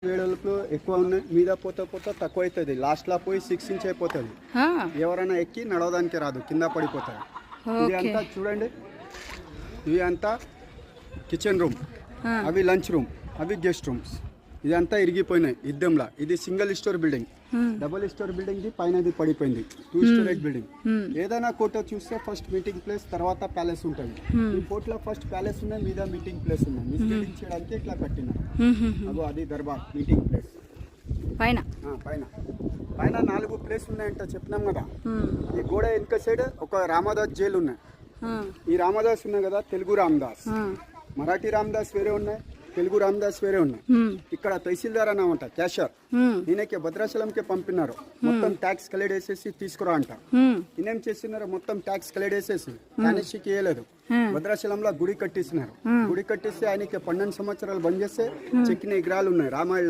వేడలకు ఎక్కువ ఉన్నాయి, మీద పోతా పోతా తక్కువ అవుతుంది, లాస్ట్లో పోయి 6 ఇంచ్ అయిపోతుంది. ఎవరైనా ఎక్కి నడవడానికి రాదు, కింద పడిపోతారు. ఇది అంతా చూడండి, ఇవి అంతా కిచెన్ రూమ్, అవి లంచ్ రూమ్, అవి గెస్ట్ రూమ్స్. ఇదంతా ఇరిగిపోయినాయి యుద్ధంలో. ఇది single store building, double store building పైనది పడిపోయింది, 2 స్టోరేజ్ బిల్డింగ్. ఏదైనా కోట చూస్తే ఫస్ట్ మీటింగ్ ప్లేస్, తర్వాత ప్యాలెస్ ఉంటుంది. ఈ కోట్లో ఫస్ట్ ప్యాలెస్ ఉన్నాయి, మీద మీటింగ్ ప్లేస్ ఉన్నాయి. మిస్లీడింగ్ చేయడానికి ఇట్లా కట్టినారు. అగో అది దర్బార్ మీటింగ్ ప్లేస్. పైన పైన 4 ప్లేస్ ఉన్నాయంట చెప్పినాం కదా. ఈ గోడ వెనుక సైడ్ ఒక రామదాస్ జైలు ఉన్నాయి. ఈ రామదాస్ ఉన్నాయి కదా, తెలుగు రామదాస్, మరాఠీ రామదాస్ వేరే ఉన్నాయి, తెలుగు రామదాస్ వేరే ఉన్నాయి. ఇక్కడ తహసీల్దార్ అన్నమాట, క్యాషియర్. ఈయనకి భద్రాచలంకి పంపినారు, మొత్తం ట్యాక్స్ కలెక్ట్ చేసేసి తీసుకురా అంట. ఈయనేం చేస్తున్నారు, మొత్తం ట్యాక్స్ కలెక్ట్ చేసేసి కానిషికి వేయలేదు. భద్రాచలంలో గుడి కట్టిస్తున్నారు. గుడి కట్టిస్తే ఆయనకి 12 సంవత్సరాలు బంద్ చేస్తే చెక్కిన విగ్రహాలు ఉన్నాయి రామాయణ